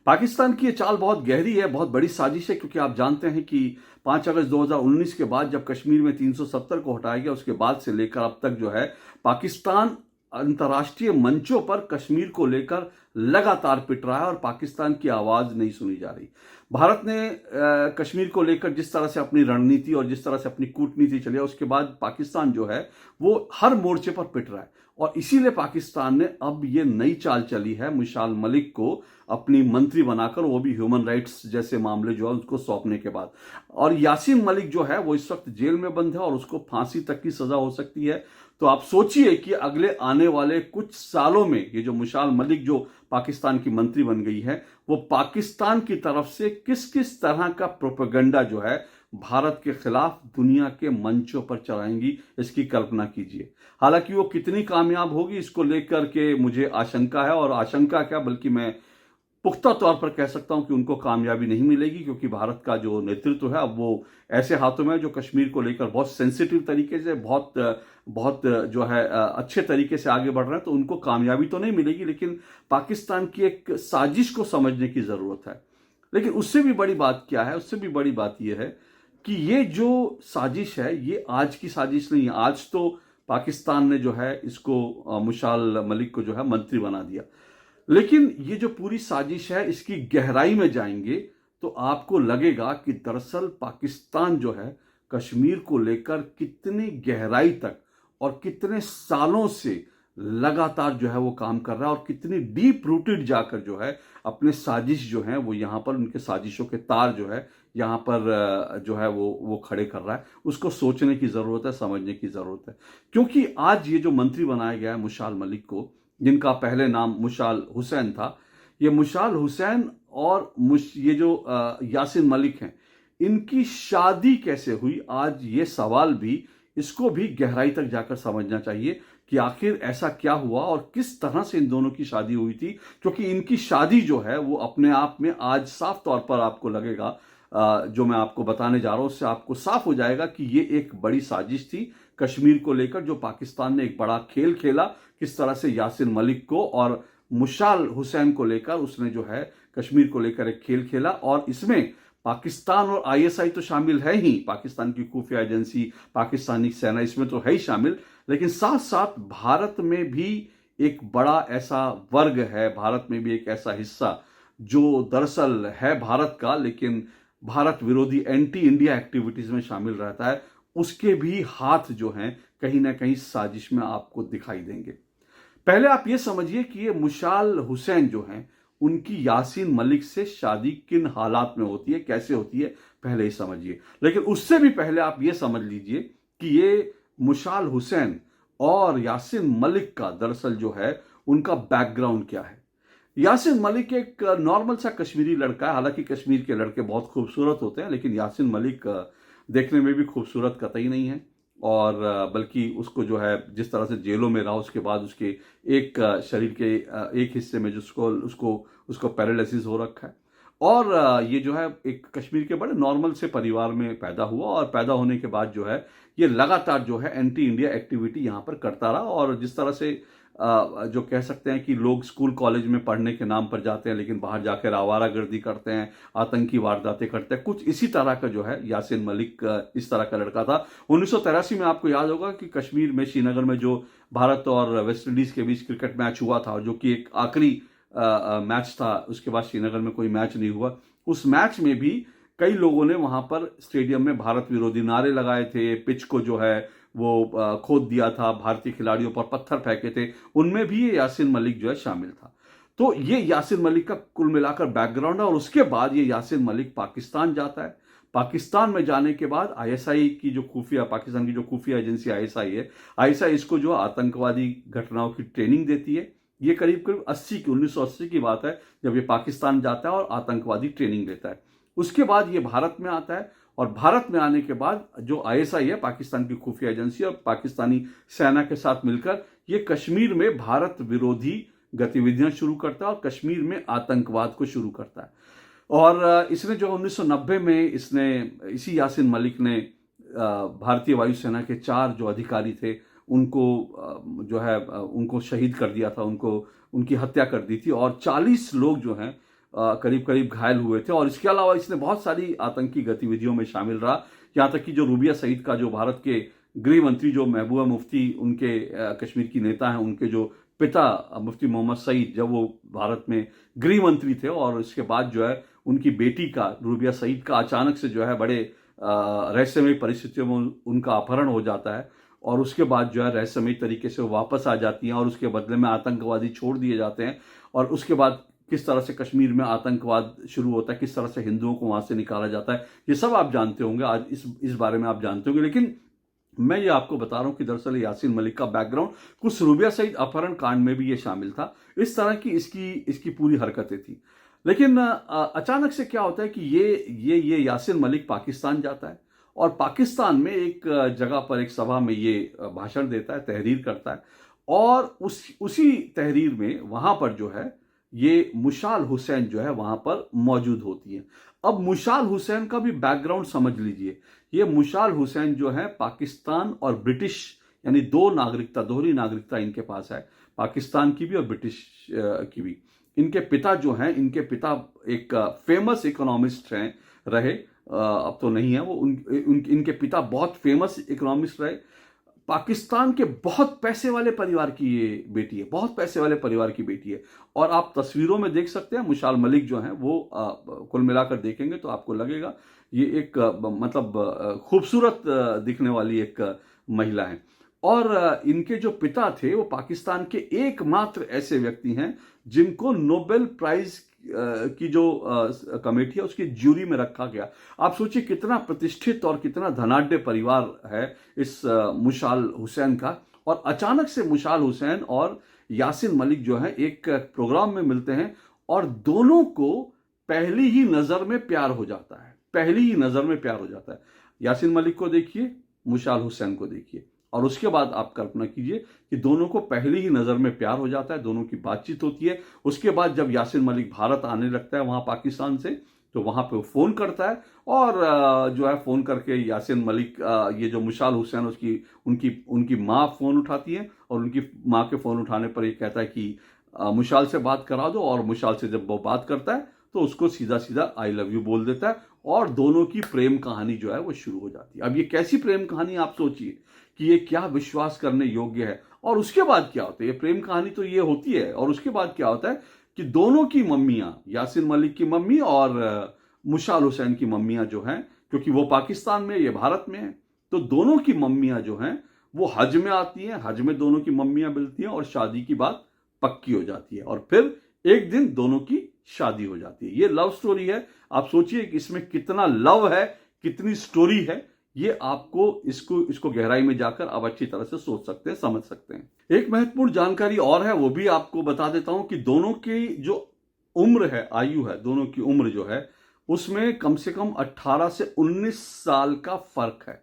पाकिस्तान की ये चाल बहुत गहरी है, बहुत बड़ी साजिश है, क्योंकि आप जानते हैं कि 5 अगस्त 2019 के बाद जब कश्मीर में 370 को हटाया गया, उसके बाद से लेकर अब तक जो है पाकिस्तान अंतर्राष्ट्रीय मंचों पर कश्मीर को लेकर लगातार पिट रहा है और पाकिस्तान की आवाज नहीं सुनी जा रही। भारत ने कश्मीर को लेकर जिस तरह से अपनी रणनीति और जिस तरह से अपनी कूटनीति चली है, उसके बाद पाकिस्तान जो है वो हर मोर्चे पर पिट रहा है और इसीलिए पाकिस्तान ने अब ये नई चाल चली है मुशाल मलिक को अपनी मंत्री बनाकर, वो भी ह्यूमन राइट्स जैसे मामले जो है उसको सौंपने के बाद। और यासीन मलिक जो है वो इस वक्त जेल में बंद है और उसको फांसी तक की सजा हो सकती है। तो आप सोचिए कि अगले आने वाले कुछ सालों में ये जो मुशाल मलिक जो पाकिस्तान की मंत्री बन गई है, वो पाकिस्तान की तरफ से किस किस तरह का प्रोपेगेंडा जो है भारत के खिलाफ दुनिया के मंचों पर चलाएंगी, इसकी कल्पना कीजिए। हालांकि वो कितनी कामयाब होगी इसको लेकर के मुझे आशंका है, और आशंका क्या बल्कि मैं पुख्ता तौर पर कह सकता हूं कि उनको कामयाबी नहीं मिलेगी, क्योंकि भारत का जो नेतृत्व है अब वो ऐसे हाथों में है जो कश्मीर को लेकर बहुत सेंसिटिव तरीके से, बहुत जो है अच्छे तरीके से आगे बढ़ रहे हैं। तो उनको कामयाबी तो नहीं मिलेगी, लेकिन पाकिस्तान की एक साजिश को समझने की जरूरत है। लेकिन उससे भी बड़ी बात क्या है, उससे भी बड़ी बात यह है कि ये जो साजिश है ये आज की साजिश नहीं है। आज तो पाकिस्तान ने जो है इसको मुशाल मलिक को जो है मंत्री बना दिया, लेकिन ये जो पूरी साजिश है इसकी गहराई में जाएंगे तो आपको लगेगा कि दरअसल पाकिस्तान जो है कश्मीर को लेकर कितनी गहराई तक और कितने सालों से लगातार जो है वो काम कर रहा है और कितनी डीप रूटेड जाकर जो है अपने साजिश जो है वो यहाँ पर उनके साजिशों के तार जो है यहाँ पर जो है वो खड़े कर रहा है। उसको सोचने की जरूरत है, समझने की जरूरत है, क्योंकि आज ये जो मंत्री बनाया गया है मुशाल मलिक को, जिनका पहले नाम मुशाल हुसैन था, ये मुशाल हुसैन और ये जो यासीन मलिक हैं, इनकी शादी कैसे हुई, आज ये सवाल भी, इसको भी गहराई तक जाकर समझना चाहिए कि आखिर ऐसा क्या हुआ और किस तरह से इन दोनों की शादी हुई थी। क्योंकि इनकी शादी जो है वो अपने आप में आज साफ तौर पर आपको लगेगा, जो मैं आपको बताने जा रहा हूं उससे आपको साफ हो जाएगा कि ये एक बड़ी साजिश थी कश्मीर को लेकर, जो पाकिस्तान ने एक बड़ा खेल खेला, किस तरह से यासीन मलिक को और मुशाल हुसैन को लेकर उसने जो है कश्मीर को लेकर एक खेल खेला। और इसमें पाकिस्तान और आईएसआई तो शामिल है ही, पाकिस्तान की खुफिया एजेंसी, पाकिस्तानी सेना इसमें तो है ही शामिल, लेकिन साथ साथ भारत में भी एक बड़ा ऐसा वर्ग है, भारत में भी एक ऐसा हिस्सा जो दरअसल है भारत का, लेकिन भारत विरोधी एंटी इंडिया एक्टिविटीज में शामिल रहता है, उसके भी हाथ जो हैं कहीं ना कहीं साजिश में आपको दिखाई देंगे। पहले आप ये समझिए कि ये मुशाल हुसैन जो हैं उनकी यासीन मलिक से शादी किन हालात में होती है, कैसे होती है, पहले ही समझिए। लेकिन उससे भी पहले आप ये समझ लीजिए कि ये मुशाल हुसैन और यासीन मलिक का दरअसल जो है उनका बैकग्राउंड क्या है। यासीन मलिक एक नॉर्मल सा कश्मीरी लड़का है, हालांकि कश्मीर के लड़के बहुत खूबसूरत होते हैं, लेकिन यासीन मलिक देखने में भी खूबसूरत कतई नहीं है। और बल्कि उसको जो है जिस तरह से जेलों में रहा, उसके बाद उसके एक शरीर के एक हिस्से में जिसको उसको उसको पैरालिसिस हो रखा है। और ये जो है एक कश्मीर के बड़े नॉर्मल से परिवार में पैदा हुआ, और पैदा होने के बाद जो है ये लगातार जो है एंटी इंडिया एक्टिविटी यहाँ पर करता रहा। और जिस तरह से जो कह सकते हैं कि लोग स्कूल कॉलेज में पढ़ने के नाम पर जाते हैं लेकिन बाहर जाकर आवारागर्दी करते हैं, आतंकी वारदातें करते हैं, कुछ इसी तरह का जो है यासीन मलिक इस तरह का लड़का था। 1983 में आपको याद होगा कि कश्मीर में श्रीनगर में जो भारत और वेस्ट इंडीज के बीच क्रिकेट मैच हुआ था, जो कि एक आखिरी मैच था, उसके बाद श्रीनगर में कोई मैच नहीं हुआ। उस मैच में भी कई लोगों ने वहां पर स्टेडियम में भारत विरोधी नारे लगाए थे, पिच को जो है वो खोद दिया था, भारतीय खिलाड़ियों पर पत्थर फेंके थे, उनमें भी ये यासीन मलिक जो है शामिल था। तो ये यासीन मलिक का कुल मिलाकर बैकग्राउंड है। और उसके बाद ये यासीन मलिक पाकिस्तान जाता है। पाकिस्तान में जाने के बाद आईएसआई की जो खुफिया, पाकिस्तान की जो खुफिया एजेंसी आईएसआई है, आईएसआई इसको जो आतंकवादी घटनाओं की ट्रेनिंग देती है। ये करीब करीब 1980 की बात है जब ये पाकिस्तान जाता है और आतंकवादी ट्रेनिंग लेता है। उसके बाद ये भारत में आता है, और भारत में आने के बाद जो आईएसआई है, पाकिस्तान की खुफिया एजेंसी, और पाकिस्तानी सेना के साथ मिलकर ये कश्मीर में भारत विरोधी गतिविधियां शुरू करता है और कश्मीर में आतंकवाद को शुरू करता है। और इसने जो 1990 में इसी यासीन मलिक ने भारतीय वायुसेना के 4 जो अधिकारी थे उनको जो है उनको शहीद कर दिया था, उनकी हत्या कर दी थी। और 40 लोग जो हैं करीब करीब घायल हुए थे। और इसके अलावा इसने बहुत सारी आतंकी गतिविधियों में शामिल रहा, यहाँ तक कि जो रूबिया सईद का, जो भारत के गृह मंत्री, जो महबूबा मुफ्ती उनके कश्मीर की नेता हैं, उनके जो पिता मुफ्ती मोहम्मद सईद, जब वो भारत में गृह मंत्री थे, और इसके बाद जो है उनकी बेटी का, रूबिया सईद का, अचानक से जो है बड़े रहस्यमयी परिस्थितियों में उनका अपहरण हो जाता है, और उसके बाद जो है रहस्यमयी तरीके से वो वापस आ जाती हैं, और उसके बदले में आतंकवादी छोड़ दिए जाते हैं। और उसके बाद किस तरह से कश्मीर में आतंकवाद शुरू होता है, किस तरह से हिंदुओं को वहां से निकाला जाता है, ये सब आप जानते होंगे, आज इस बारे में आप जानते होंगे। लेकिन मैं ये आपको बता रहा हूं कि दरअसल यासीन मलिक का बैकग्राउंड कुछ रूबिया सईद अपहरण कांड में भी ये शामिल था। इस तरह की इसकी पूरी हरकतें थी। लेकिन अचानक से क्या होता है कि ये यासीन मलिक पाकिस्तान जाता है, और पाकिस्तान में एक जगह पर एक सभा में ये भाषण देता है, तहरीर करता है, और उसी तहरीर में वहां पर जो है ये मुशाल हुसैन जो है वहां पर मौजूद होती है। अब मुशाल हुसैन का भी बैकग्राउंड समझ लीजिए। ये मुशाल हुसैन जो है पाकिस्तान और ब्रिटिश, यानी दो नागरिकता, दोहरी नागरिकता इनके पास है, पाकिस्तान की भी और ब्रिटिश की भी। इनके पिता जो हैं, इनके पिता एक फेमस इकोनॉमिस्ट हैं रहे, अब तो नहीं है वो, इनके पिता बहुत फेमस इकोनॉमिस्ट रहे। पाकिस्तान के बहुत पैसे वाले परिवार की ये बेटी है, बहुत पैसे वाले परिवार की बेटी है। और आप तस्वीरों में देख सकते हैं मुशाल मलिक जो है वो कुल मिलाकर देखेंगे तो आपको लगेगा ये एक मतलब खूबसूरत दिखने वाली एक महिला है। और इनके जो पिता थे वो पाकिस्तान के एकमात्र ऐसे व्यक्ति हैं जिनको नोबेल प्राइज की जो कमेटी है उसकी ज्यूरी में रखा गया। आप सोचिए कितना प्रतिष्ठित और कितना धनाढ्य परिवार है इस मुशाल हुसैन का। और अचानक से मुशाल हुसैन और यासीन मलिक जो है एक प्रोग्राम में मिलते हैं, और दोनों को पहली ही नजर में प्यार हो जाता है, पहली ही नजर में प्यार हो जाता है। यासीन मलिक को देखिए, मुशाल हुसैन को देखिए, और उसके बाद आप कल्पना कीजिए कि दोनों को पहली ही नजर में प्यार हो जाता है, दोनों की बातचीत होती है। उसके बाद जब यासीन मलिक भारत आने लगता है वहां पाकिस्तान से, तो वहां पे वो फोन करता है, और जो है फोन करके यासीन मलिक, ये जो मुशाल हुसैन, उसकी उनकी माँ फोन उठाती है, और उनकी माँ के फोन उठाने पर ये कहता है कि मुशाल से बात करा दो। और मुशाल से जब वो बात करता है तो उसको सीधा सीधा आई लव यू बोल देता है, और दोनों की प्रेम कहानी जो है वो शुरू हो जाती है। अब ये कैसी प्रेम कहानी, आप सोचिए कि ये क्या विश्वास करने योग्य है। और उसके बाद क्या होता है, ये प्रेम कहानी तो ये होती है, और उसके बाद क्या होता है कि दोनों की मम्मियां, यासीन मलिक की मम्मी और मुशाल हुसैन की मम्मियां जो हैं, क्योंकि वो पाकिस्तान में, ये भारत में है, तो दोनों की मम्मियां जो हैं वो हज में आती हैं, हज में दोनों की मम्मियां मिलती हैं, और शादी की बात पक्की हो जाती है, और फिर एक दिन दोनों की शादी हो जाती है। ये लव स्टोरी है। आप सोचिए कि इसमें कितना लव है, कितनी स्टोरी है। ये आपको इसको गहराई में जाकर आप अच्छी तरह से सोच सकते हैं, समझ सकते हैं। एक महत्वपूर्ण जानकारी और है, वो भी आपको बता देता हूं कि दोनों की जो उम्र है, आयु है, दोनों की उम्र जो है उसमें कम से कम 18 से 19 साल का फर्क है।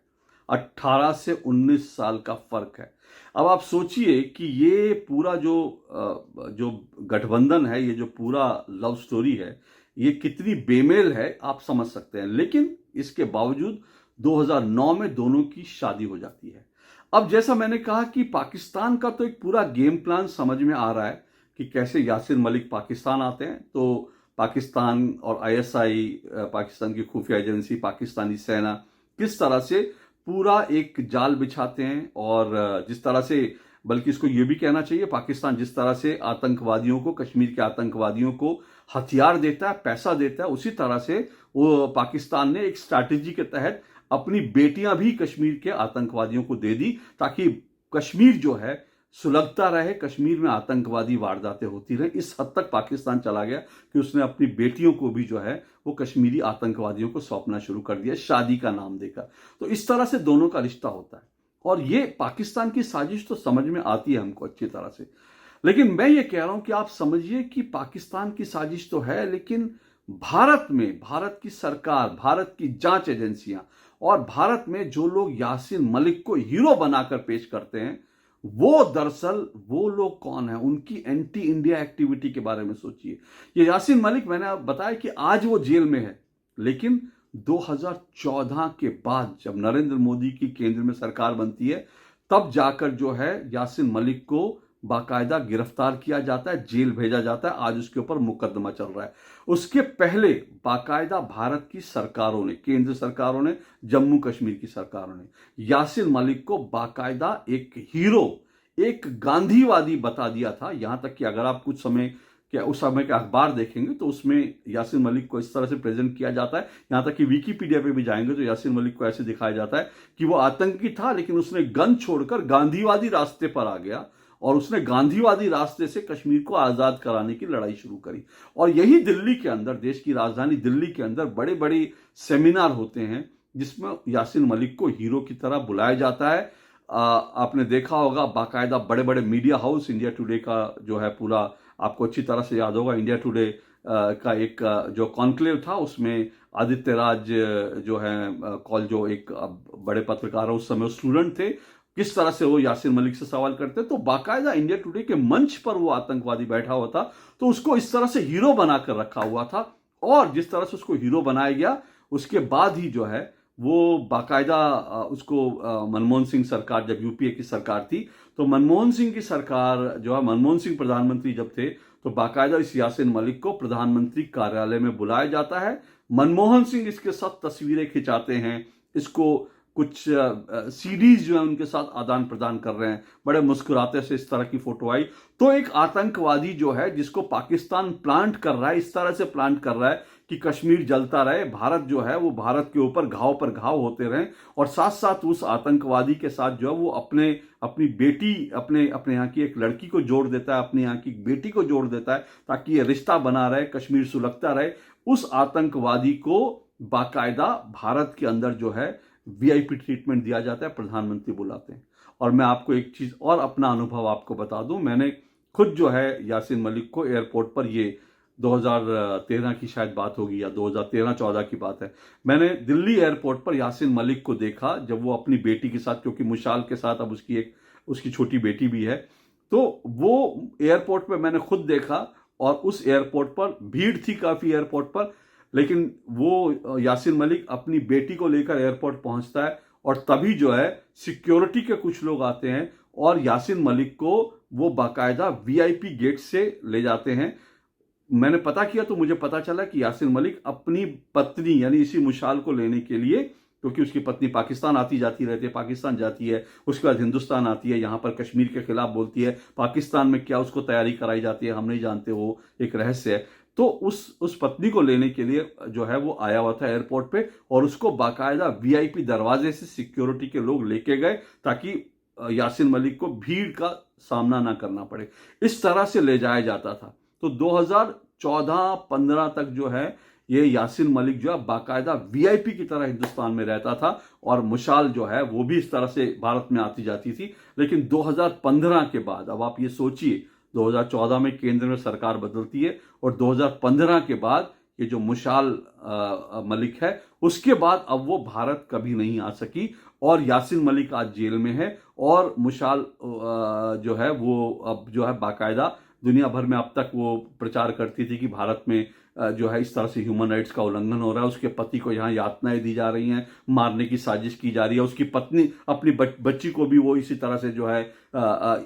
18 से 19 साल का फर्क है। अब आप सोचिए कि ये पूरा जो गठबंधन है, ये जो पूरा लव स्टोरी है, ये कितनी बेमेल है, आप समझ सकते हैं। लेकिन इसके बावजूद 2009 में दोनों की शादी हो जाती है। अब जैसा मैंने कहा कि पाकिस्तान का तो एक पूरा गेम प्लान समझ में आ रहा है कि कैसे यासीन मलिक पाकिस्तान आते हैं। तो पाकिस्तान और आईएसआई, पाकिस्तान की खुफिया एजेंसी, पाकिस्तानी सेना किस तरह से पूरा एक जाल बिछाते हैं, और जिस तरह से, बल्कि इसको ये भी कहना चाहिए, पाकिस्तान जिस तरह से आतंकवादियों को, कश्मीर के आतंकवादियों को हथियार देता है, पैसा देता है, उसी तरह से वो पाकिस्तान ने एक स्ट्रैटेजी के तहत अपनी बेटियां भी कश्मीर के आतंकवादियों को दे दी, ताकि कश्मीर जो है सुलगता रहे, कश्मीर में आतंकवादी वारदातें होती रहे। इस हद तक पाकिस्तान चला गया कि उसने अपनी बेटियों को भी जो है वो कश्मीरी आतंकवादियों को सौंपना शुरू कर दिया, शादी का नाम देकर। तो इस तरह से दोनों का रिश्ता होता है, और ये पाकिस्तान की साजिश तो समझ में आती है हमको अच्छी तरह से। लेकिन मैं ये कह रहा हूं कि आप समझिए कि पाकिस्तान की साजिश तो है, लेकिन भारत में, भारत की सरकार, भारत की जांच एजेंसियां, और भारत में जो लोग यासीन मलिक को हीरो बनाकर पेश करते हैं, वो दरअसल वो लोग कौन है, उनकी एंटी इंडिया एक्टिविटी के बारे में सोचिए। ये यासीन मलिक, मैंने बताया कि आज वो जेल में है, लेकिन 2014 के बाद जब नरेंद्र मोदी की केंद्र में सरकार बनती है, तब जाकर जो है यासीन मलिक को बाकायदा गिरफ्तार किया जाता है, जेल भेजा जाता है। आज उसके ऊपर मुकदमा चल रहा है। उसके पहले बाकायदा भारत की सरकारों ने, केंद्र सरकारों ने, जम्मू कश्मीर की सरकारों ने यासिर मलिक को बाकायदा एक हीरो, एक गांधीवादी बता दिया था। यहां तक कि अगर आप कुछ समय क्या उस समय के अखबार देखेंगे तो उसमें यासिर मलिक को इस तरह से प्रेजेंट किया जाता है, यहां तक कि विकीपीडिया पे भी जाएंगे तो यासिर मलिक को ऐसे दिखाया जाता है कि वो आतंकी था, लेकिन उसने गन छोड़कर गांधीवादी रास्ते पर आ गया और उसने गांधीवादी रास्ते से कश्मीर को आजाद कराने की लड़ाई शुरू करी। और यही दिल्ली के अंदर, देश की राजधानी दिल्ली के अंदर बड़े बड़े सेमिनार होते हैं जिसमें यासिर मलिक को हीरो की तरह बुलाया जाता है। आपने देखा होगा बाकायदा बड़े बड़े मीडिया हाउस, इंडिया टुडे का जो है पूरा आपको अच्छी तरह से याद होगा, इंडिया टुडे का एक जो कॉन्क्लेव था उसमें आदित्य राज जो है कॉल जो एक बड़े पत्रकार उस समय स्टूडेंट थे, किस तरह से वो यासिर मलिक से सवाल करते, तो बाकायदा इंडिया टुडे के मंच पर वो आतंकवादी बैठा हुआ था, तो उसको इस तरह से हीरो बनाकर रखा हुआ था। और जिस तरह से उसको हीरो बनाया गया उसके बाद ही जो है वो बाकायदा उसको मनमोहन सिंह सरकार, जब यूपीए की सरकार थी तो मनमोहन सिंह की सरकार जो है, मनमोहन सिंह प्रधानमंत्री जब थे तो बाकायदा इस यासिर मलिक को प्रधानमंत्री कार्यालय में बुलाया जाता है। मनमोहन सिंह इसके साथ तस्वीरें खिंचाते हैं, इसको कुछ सीडीज जो है उनके साथ आदान प्रदान कर रहे हैं, बड़े मुस्कुराते से इस तरह की फोटो आई। तो एक आतंकवादी जो है जिसको पाकिस्तान प्लांट कर रहा है, इस तरह से प्लांट कर रहा है कि कश्मीर जलता रहे, भारत जो है वो भारत के ऊपर घाव पर घाव होते रहें, और साथ साथ उस आतंकवादी के साथ जो है वो अपनी बेटी, अपने यहाँ की एक लड़की को जोड़ देता है, अपने यहाँ की बेटी को जोड़ देता है ताकि ये रिश्ता बना रहे, कश्मीर सुलगता रहे। उस आतंकवादी को बाकायदा भारत के अंदर जो है वीआईपी ट्रीटमेंट दिया जाता है, प्रधानमंत्री बुलाते हैं। और मैं आपको एक चीज और अपना अनुभव आपको बता दूं, मैंने खुद जो है यासिर मलिक को एयरपोर्ट पर, ये 2013 की शायद बात होगी या 2013-14 की बात है, मैंने दिल्ली एयरपोर्ट पर यासिर मलिक को देखा जब वो अपनी बेटी के साथ, क्योंकि मुशाल के साथ अब उसकी छोटी बेटी भी है, तो वो एयरपोर्ट पर मैंने खुद देखा। और उस एयरपोर्ट पर भीड़ थी काफी एयरपोर्ट पर, लेकिन वो यासिर मलिक अपनी बेटी को लेकर एयरपोर्ट पहुंचता है और तभी जो है सिक्योरिटी के कुछ लोग आते हैं और यासिर मलिक को वो बाकायदा वीआईपी गेट से ले जाते हैं। मैंने पता किया तो मुझे पता चला कि यासिर मलिक अपनी पत्नी यानी इसी मुशाल को लेने के लिए, क्योंकि उसकी पत्नी पाकिस्तान आती जाती रहती है, पाकिस्तान जाती है, उसके बाद हिंदुस्तान आती है, यहाँ पर कश्मीर के खिलाफ बोलती है, पाकिस्तान में क्या उसको तैयारी कराई जाती है हम नहीं जानते, वो एक रहस्य है। तो उस पत्नी को लेने के लिए जो है वो आया हुआ था एयरपोर्ट पे, और उसको बाकायदा वीआईपी दरवाजे से सिक्योरिटी के लोग लेके गए ताकि यासिर मलिक को भीड़ का सामना ना करना पड़े। इस तरह से ले जाया जाता था। तो 2014-15 तक जो है ये यासिर मलिक जो है बाकायदा वीआईपी की तरह हिंदुस्तान में रहता था, और मुशाल जो है वो भी इस तरह से भारत में आती जाती थी। लेकिन 2015 के बाद, अब आप ये सोचिए, 2014 में केंद्र में सरकार बदलती है और 2015 के बाद ये जो मुशाल मलिक है, उसके बाद अब वो भारत कभी नहीं आ सकी, और यासिर मलिक आज जेल में है। और मुशाल जो है वो अब जो है बाकायदा दुनिया भर में अब तक वो प्रचार करती थी कि भारत में जो है इस तरह से ह्यूमन राइट्स का उल्लंघन हो रहा है, उसके पति को यहाँ यातनाएं दी जा रही हैं, मारने की साजिश की जा रही है, उसकी पत्नी अपनी बच्ची को भी वो इसी तरह से जो है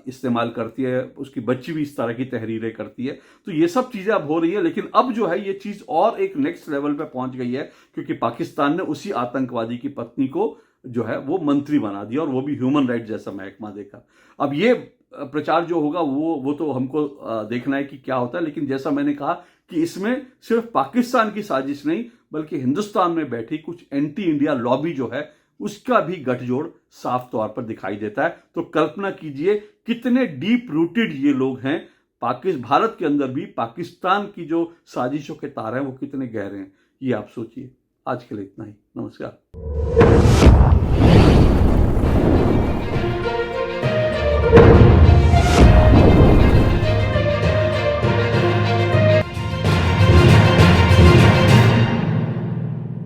इस्तेमाल करती है, उसकी बच्ची भी इस तरह की तहरीरें करती है। तो ये सब चीजें अब हो रही है, लेकिन अब जो है ये चीज और एक नेक्स्ट लेवल पे पहुंच गई है, क्योंकि पाकिस्तान ने उसी आतंकवादी की पत्नी को जो है वो मंत्री बना दिया, और वो भी ह्यूमन राइट जैसा महकमा देकर। अब ये प्रचार जो होगा वो तो हमको देखना है कि क्या होता है, लेकिन जैसा मैंने कहा कि इसमें सिर्फ पाकिस्तान की साजिश नहीं बल्कि हिंदुस्तान में बैठी कुछ एंटी इंडिया लॉबी जो है उसका भी गठजोड़ साफ तौर पर दिखाई देता है। तो कल्पना कीजिए कितने डीप रूटेड ये लोग हैं, भारत के अंदर भी पाकिस्तान की जो साजिशों के तार हैं वो कितने गहरे हैं, ये आप सोचिए। आज के लिए इतना ही, नमस्कार।